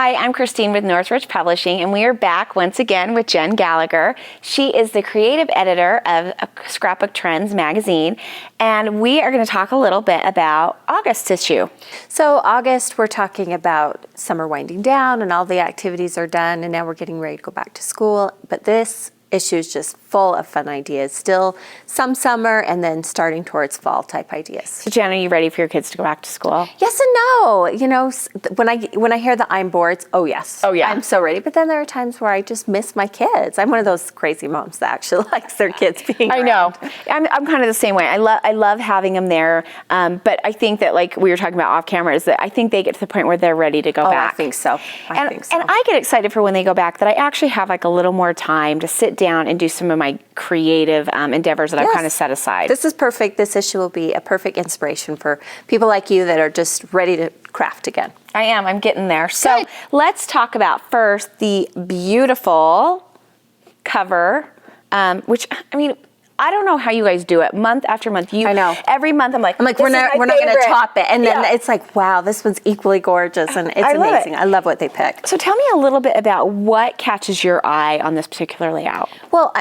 Hi, I'm Christine with Northridge Publishing, and we are back once again with Jen Gallacher. She is the creative editor of Scrapbook Trends magazine, and we are going to talk a little bit about August issue. So August, we're talking about summer winding down and all the activities are done, and now we're getting ready to go back to school. But this issue is just full of fun ideas. Still some summer and then starting towards fall type ideas. So Jen, are you ready for your kids to go back to school? Yes and no. You know, when I hear the I'm boards, oh yes. Oh yeah. I'm so ready. But then there are times where I just miss my kids. I'm one of those crazy moms that actually likes their kids being around. I know. I'm kind of the same way. I love having them there. But I think that, like we were talking about off camera, is that I think they get to the point where they're ready to go back. I think so. I think so. And I get excited for when they go back, that I actually have like a little more time to sit down and do some of my creative endeavors that I've kind of set aside. This is perfect. This issue will be a perfect inspiration for people like you that are just ready to craft again. I am. I'm getting there. So let's talk about first the beautiful cover, which, I mean, I don't know how you guys do it month after month. I know. Every month I'm like we're not going to top it. And then it's like, wow, this one's equally gorgeous, and it's amazing. I love what they picked. So tell me a little bit about what catches your eye on this particular layout. Well,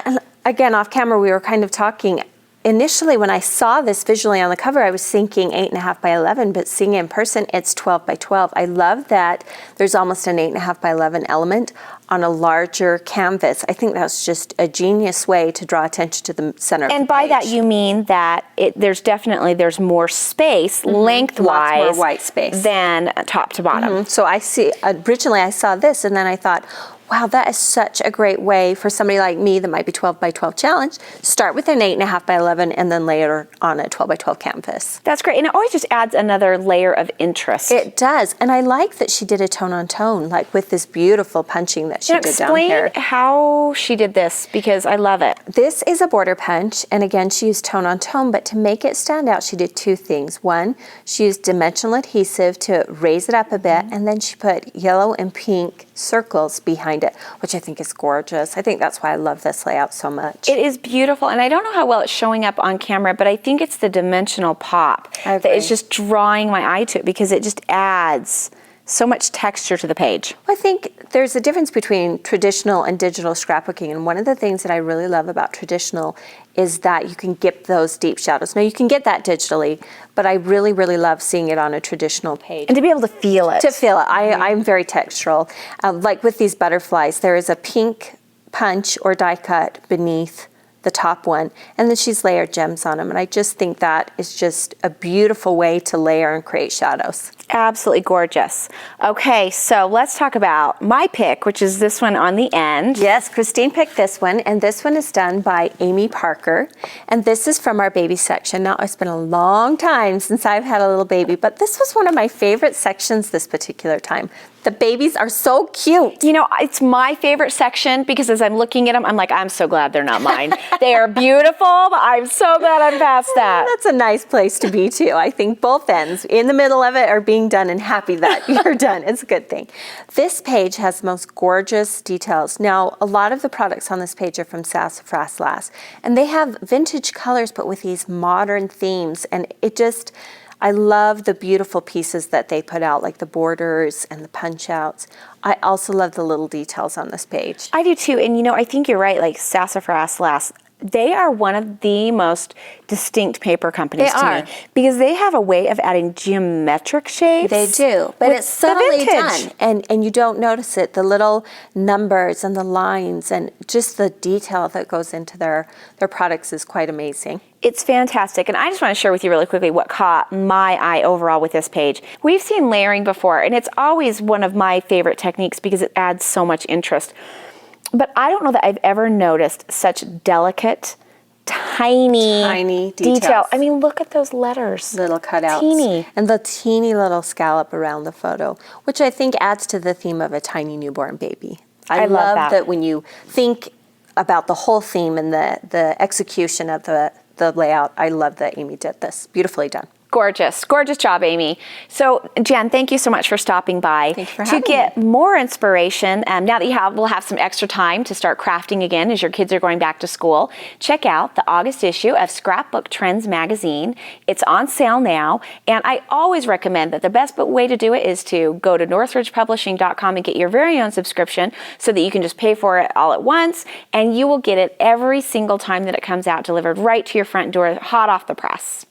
again, off camera, we were kind of talking. Initially, when I saw this visually on the cover, I was thinking 8.5 by 11, but seeing it in person, it's 12 by 12. I love that there's almost an 8.5 by 11 element on a larger canvas. I think that's just a genius way to draw attention to the center of the page. And by that you mean that there's more space, lengthwise, lots more white space than top to bottom. So originally I saw this, and then I thought, wow, that is such a great way for somebody like me that might be 12 by 12 challenge. Start with an 8.5 by 11 and then layer on a 12 by 12 canvas. That's great. And it always just adds another layer of interest. It does. And I like that she did a tone on tone, like with this beautiful punching that she did down here. Explain how she did this, because I love it. This is a border punch. And again, she used tone on tone, but to make it stand out, she did two things. One, she used dimensional adhesive to raise it up a bit. And then she put yellow and pink circles behind it, which I think is gorgeous. I think that's why I love this layout so much. It is beautiful, and I don't know how well it's showing up on camera, but I think it's the dimensional pop that is just drawing my eye to it, because it just adds so much texture to the page. I think there's a difference between traditional and digital scrapbooking, and one of the things that I really love about traditional is that you can get those deep shadows. Now, you can get that digitally, but I really, really love seeing it on a traditional page. And to be able to feel it. To feel it. I'm very textural. Like with these butterflies, there is a pink punch or die cut beneath the top one, and then she's layered gems on them, and I just think that is just a beautiful way to layer and create shadows. Absolutely gorgeous. Okay, so let's talk about my pick, which is this one on the end. Yes, Christine picked this one, and this one is done by Amy Parker, and this is from our baby section. Now, it's been a long time since I've had a little baby, but this was one of my favorite sections this particular time. The babies are so cute. You know, it's my favorite section, because as I'm looking at them, I'm like, I'm so glad they're not mine. They are beautiful, but I'm so glad I'm past that. That's a nice place to be too. I think both ends in the middle of it are being done and happy that you're done. It's a good thing. This page has the most gorgeous details. Now, a lot of the products on this page are from Sassafras Lass, and they have vintage colors, but with these modern themes, and I love the beautiful pieces that they put out, like the borders and the punch outs. I also love the little details on this page. I do too, and you know, I think you're right, like Sassafras Lass, they are one of the most distinct paper companies to me, because they have a way of adding geometric shapes. They do, but it's subtly done, and you don't notice it. The little numbers and the lines and just the detail that goes into their products is quite amazing. It's fantastic, and I just want to share with you really quickly what caught my eye overall with this page. We've seen layering before, and it's always one of my favorite techniques because it adds so much interest. But I don't know that I've ever noticed such delicate, tiny detail. I mean, look at those letters. Little cutouts. Teeny. And the teeny little scallop around the photo, which I think adds to the theme of a tiny newborn baby. I love that when you think about the whole theme and the execution of the layout. I love that Amy did this. Beautifully done. Gorgeous. Gorgeous job, Amy. So, Jen, thank you so much for stopping by. Thanks for to having get me. more inspiration, now that we'll have some extra time to start crafting again as your kids are going back to school, check out the August issue of Scrapbook Trends magazine. It's on sale now, and I always recommend that the best way to do it is to go to northridgepublishing.com and get your very own subscription so that you can just pay for it all at once, and you will get it every single time that it comes out, delivered right to your front door, hot off the press.